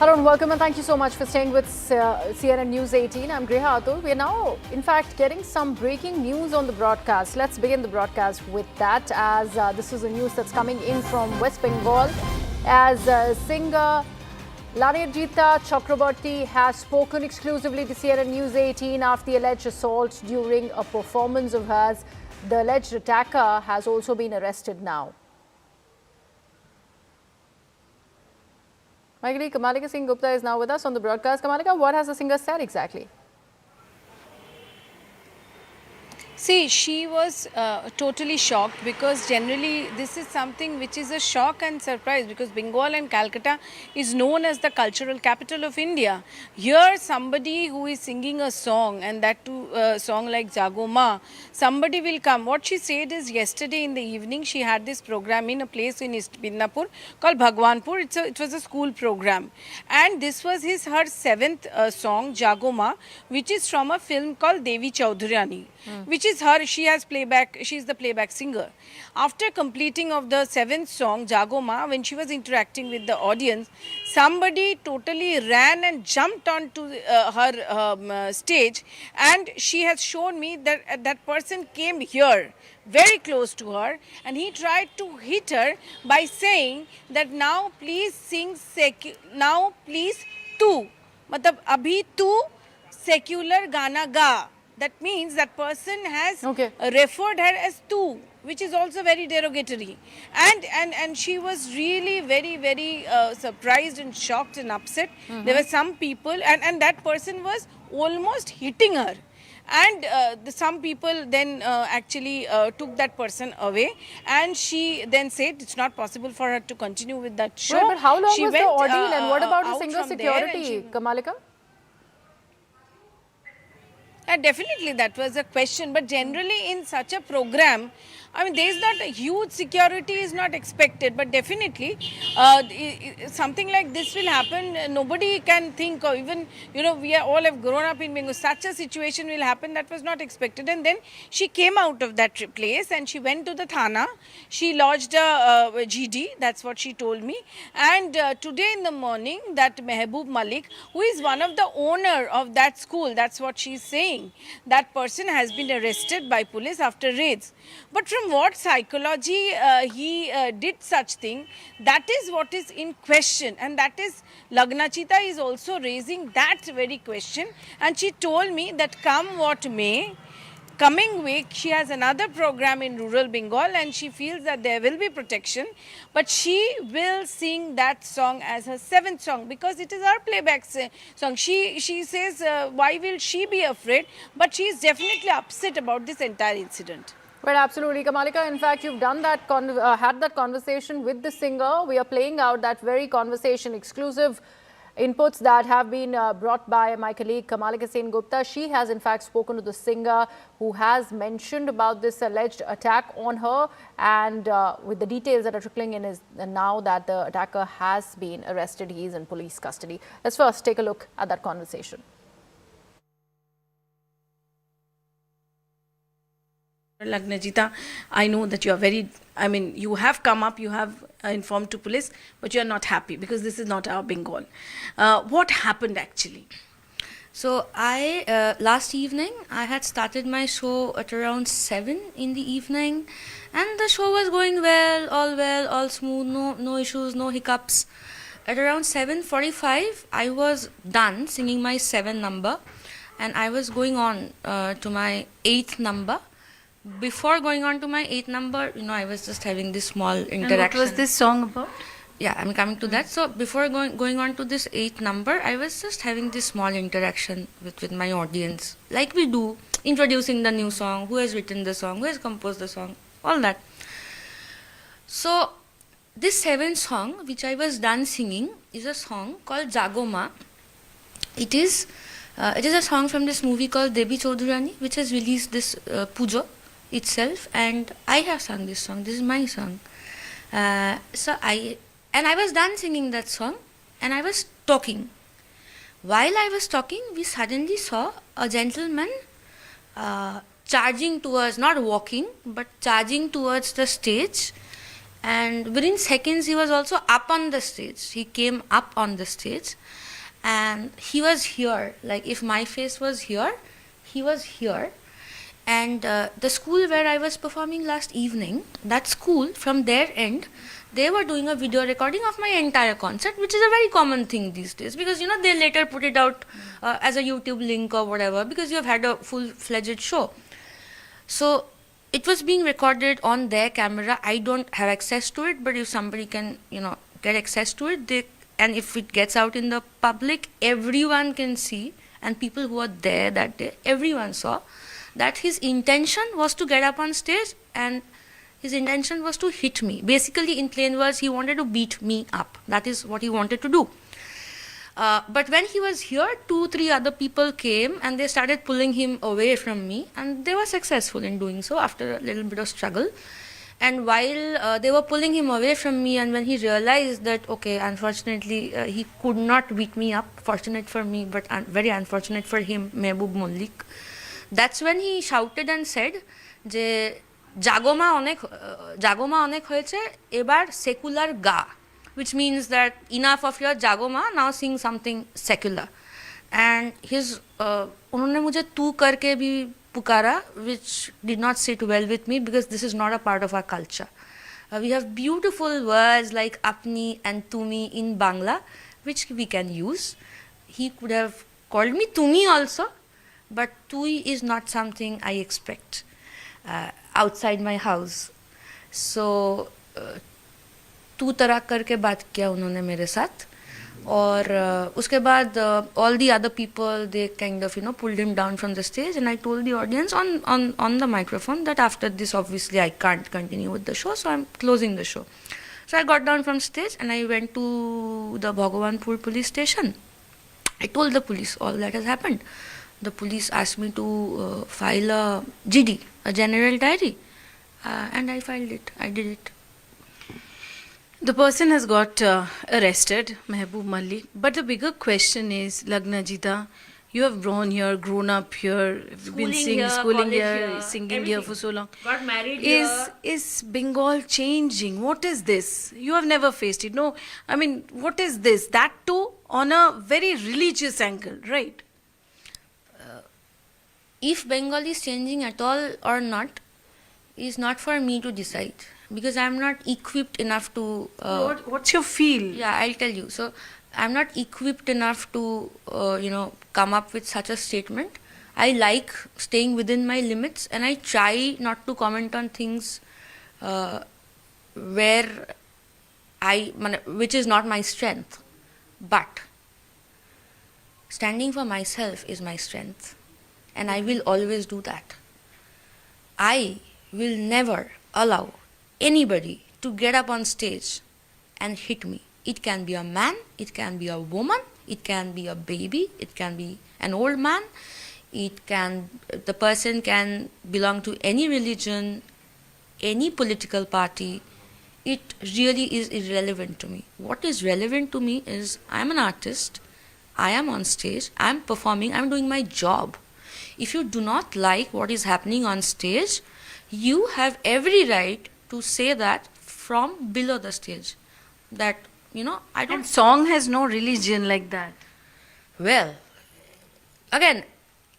Hello and welcome, and thank you so much for staying with CNN News 18. I'm Griha Atul. We are now, in fact, getting some breaking news on the broadcast. Let's begin the broadcast with that, as this is a news that's coming in from West Bengal, as singer Lagnajita Chakraborty has spoken exclusively to CNN News 18 after the alleged assault during a performance of hers. The alleged attacker has also been arrested now. My colleague Kamalika Singh Gupta is now with us on the broadcast. Kamalika, what has the singer said exactly? See, she was totally shocked, because generally this is something which is a shock and surprise, because Bengal and Calcutta is known as the cultural capital of India. Here somebody who is singing a song, and that too a song like Jago Ma, somebody will come. What she said is, yesterday in the evening she had this program in a place in East Midnapore called Bhagwanpur. It was a school program, and this was her seventh song, Jago Ma, which is from a film called Devi Chaudhurani, which is her. She has playback. She is the playback singer. After completing of the seventh song, Jago Ma, when she was interacting with the audience, somebody totally ran and jumped onto her stage, and she has shown me that that person came here, very close to her, and he tried to hit her by saying that now please sing now please tu, matlab abhi tu secular gana ga. That means that person has referred her as tu, which is also very derogatory. And she was really very surprised and shocked and upset. There were some people, and that person was almost hitting her. And some people then actually took that person away, and she then said it's not possible for her to continue with that show. Right, but how long she was went, the ordeal, and what about the singer's security, Kamalika? Definitely that was a question, but generally in such a program, I mean, there is not a huge security is not expected, but definitely something like this will happen. Nobody can think, or even, we all have grown up in Bengal. Such a situation will happen, that was not expected. And then she came out of that place and she went to the Thana. She lodged a GD, that's what she told me. And today in the morning, that Mehboob Malik, who is one of the owner of that school, that's what she is saying, that person has been arrested by police after raids. But from what psychology he did such thing, that is what is in question, and that is Lagnajita is also raising that very question. And she told me that come what may, coming week she has another program in rural Bengal, and she feels that there will be protection, but she will sing that song as her seventh song, because it is her playback song. She says why will she be afraid, but she is definitely upset about this entire incident. Well, absolutely, Kamalika. In fact, you've done that, had that conversation with the singer. We are playing out that very conversation, exclusive inputs that have been brought by my colleague Kamalika Singh Gupta. She has, in fact, spoken to the singer, who has mentioned about this alleged attack on her, and with the details that are trickling in is now that the attacker has been arrested. He is in police custody. Let's first take a look at that conversation. Lagnajita, I know that you are you have come up, you have informed to police, but you are not happy because this is not our Bengal. What happened actually? So last evening, I had started my show at around 7 in the evening, and the show was going well, all smooth, no issues, no hiccups. At around 7:45, I was done singing my 7th number, and I was going on to my 8th number. Before going on to my 8th number, I was just having this small interaction. And what was this song about? Yeah, I'm coming to that. So before going on to this 8th number, I was just having this small interaction with my audience, like we do, introducing the new song, who has written the song, who has composed the song, all that. So this 7th song, which I was done singing, is a song called Jago Ma. It is a song from this movie called Devi Chaudhurani, which has released this pujo itself, and I have sung this song. This is my song. So I was done singing that song, and I was talking. While I was talking, we suddenly saw a gentleman charging towards, not walking, but charging towards the stage, And within seconds, he was also up on the stage. He came up on the stage, and he was here. Like if my face was here, he was here. And the school where I was performing last evening, that school, from their end, they were doing a video recording of my entire concert, which is a very common thing these days, because they later put it out as a YouTube link or whatever, because you have had a full-fledged show. So it was being recorded on their camera. I don't have access to it, but if somebody can get access to it, and if it gets out in the public, everyone can see, and people who were there that day, everyone saw that his intention was to get up on stage, and his intention was to hit me. Basically, in plain words, he wanted to beat me up. That is what he wanted to do. But when he was here, 2-3 other people came and they started pulling him away from me, and they were successful in doing so after a little bit of struggle. And while they were pulling him away from me, and when he realized that, okay, unfortunately, he could not beat me up, fortunate for me, but very unfortunate for him, Mehboob Mullik, that's when he shouted and said, যে জাগমা অনেক হয়েছে, এবার secular গা, which means that enough of your jagoma, now sing something secular. And his उन्होंने मुझे तू करके भी पुकारा, which did not sit well with me, because this is not a part of our culture. We have beautiful words like apni and tumi in Bangla, which we can use. He could have called me tumi also, but tui is not something I expect outside my house. So तू तरा करके बात किया उन्होंने मेरे साथ, और उसके बाद all the other people, they kind of pulled him down from the stage, and I told the audience on the microphone that after this obviously I can't continue with the show, so I'm closing the show. So I got down from stage and I went to the Bhagwanpur police station. I told the police all that has happened. The police asked me to file a GD, a general diary, and I filed it. I did it. The person has got arrested, Mehboob Mullik. But the bigger question is, Lagnajita, you have grown up here, schooling here, singing everything. here for so long. Got married here. Is Bengal changing? What is this? You have never faced it. No, I mean, what is this? That too on a very religious angle, right? If Bengal is changing at all or not is not for me to decide, because I'm not equipped enough to... What's your feel? Yeah, I'll tell you. So, I'm not equipped enough to, come up with such a statement. I like staying within my limits, and I try not to comment on things which is not my strength. But standing for myself is my strength, and I will always do that. I will never allow anybody to get up on stage and hit me. It can be a man, it can be a woman, it can be a baby, it can be an old man, the person can belong to any religion, any political party. It really is irrelevant to me. What is relevant to me is I'm an artist, I am on stage, I'm performing, I'm doing my job. If you do not like what is happening on stage, you have every right to say that from below the stage. That, I don't... And song has no religion like that. Well, again,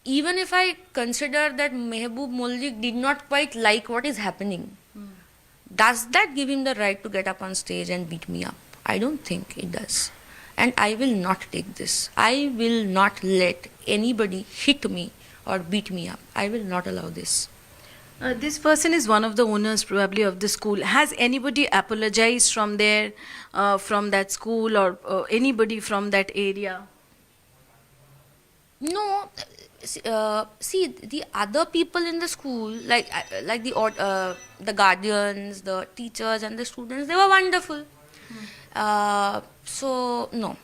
even if I consider that Mehboob Mullik did not quite like what is happening, does that give him the right to get up on stage and beat me up? I don't think it does. And I will not take this. I will not let anybody hit me or beat me up. I will not allow this. This person is one of the owners probably of the school. Has anybody apologized from there, from that school, or anybody from that area? No. See, the other people in the school, like the guardians, the teachers and the students, they were wonderful. So, no.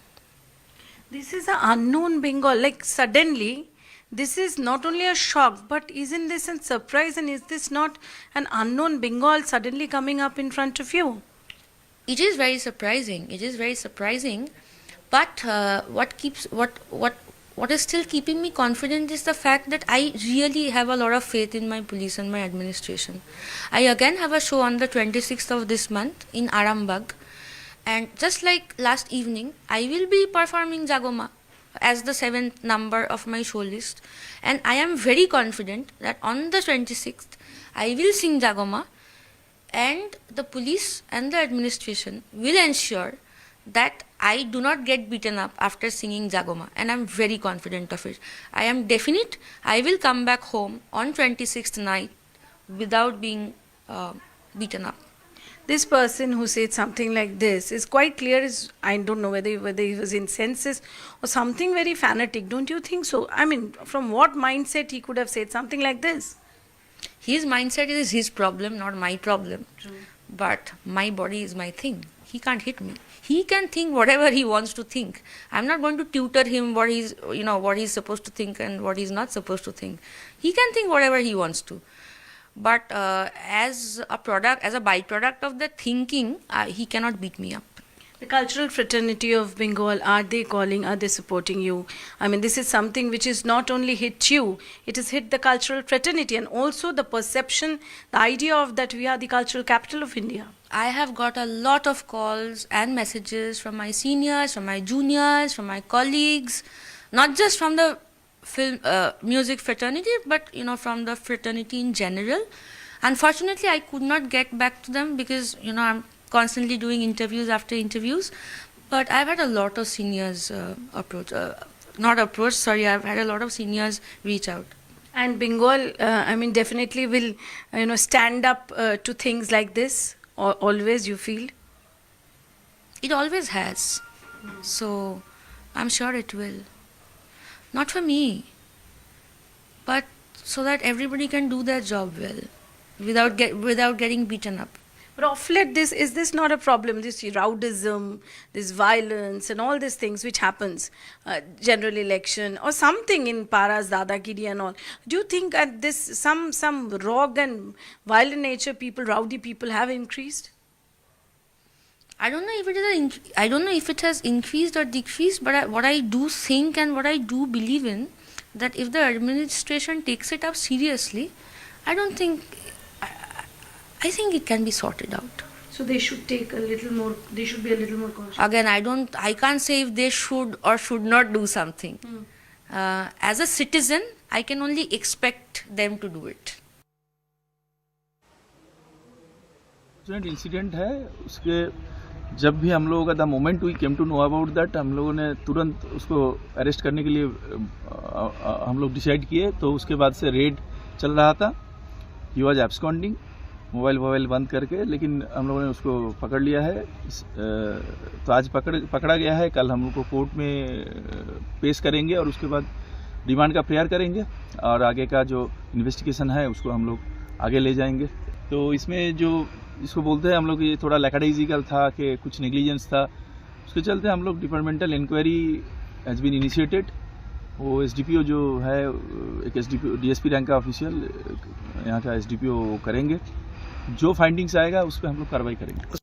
This is an unknown Bengal. Like suddenly, this is not only a shock, but isn't this a surprise, and is this not an unknown Bengal suddenly coming up in front of you? It is very surprising. But what what is still keeping me confident is the fact that I really have a lot of faith in my police and my administration. I again have a show on the 26th of this month in Arambagh, and just like last evening, I will be performing Jagoma as the 7th number of my show list, and I am very confident that on the 26th, I will sing Jagoma, and the police and the administration will ensure that I do not get beaten up after singing Jagoma, and I'm very confident of it. I am definite I will come back home on 26th night without being beaten up. This person who said something like this is quite clear, I don't know whether he was in senses or something very fanatic. Don't you think so? I mean, from what mindset he could have said something like this? His mindset is his problem, not my problem. True. But my body is my thing. He can't hit me. He can think whatever he wants to think. I'm not going to tutor him what he's supposed to think and what he's not supposed to think. He can think whatever he wants to. But as a byproduct of that thinking, he cannot beat me up. The cultural fraternity of Bengal, are they supporting you? I mean, this is something which is not only hit you, it has hit the cultural fraternity and also the perception, the idea of that we are the cultural capital of India. I have got a lot of calls and messages from my seniors, from my juniors, from my colleagues, not just from the film music fraternity, but from the fraternity in general. Unfortunately, I could not get back to them because I'm constantly doing interviews after interviews. But I've had a lot of seniors I've had a lot of seniors reach out. And Bengal, definitely will stand up to things like this. Always, you feel? It always has. So I'm sure it will. Not for me, but so that everybody can do their job well without getting beaten up. But of late, is this not a problem? This rowdyism, this violence, and all these things which happens, general election or something in Paras, Dadagiri and all. Do you think at this some rogue and violent nature rowdy people have increased? I don't know if it has increased or decreased, but what I do think and what I do believe in, that if the administration takes it up seriously, I think it can be sorted out. So they should be a little more cautious. Again, I can't say if they should or should not do something. As a citizen, I can only expect them to do it. Incident है उसके जब भी हम लोगों का the moment we came to know about that हम लोगों ने तुरंत उसको अरेस्ट करने के लिए हम लोग डिसाइड किए. तो उसके बाद से रेड चल रहा था. ही वाज एब्सकॉन्डिंग, मोबाइल बंद करके, लेकिन हम लोगों ने उसको पकड़ लिया है. तो आज पकड़ा गया है. कल हम लोग को कोर्ट में पेश करेंगे और उसके बाद डिमांड का प्रेयर करेंगे और आगे का जो इन्वेस्टिगेशन है उसको हम लोग आगे ले जाएंगे. तो इसमें जो इसको बोलते हैं हम लोग, ये थोड़ा लैकडाइजिकल था कि कुछ नेग्लिजेंस था, उसके चलते हम लोग departmental inquiry has been initiated. वो एसडीपीओ जो है, एक एसडीपीओ डीएसपी रैंक का ऑफिशियल यहाँ का एसडीपीओ करेंगे. जो फाइंडिंग्स आएगा उस पर हम लोग कार्रवाई करेंगे.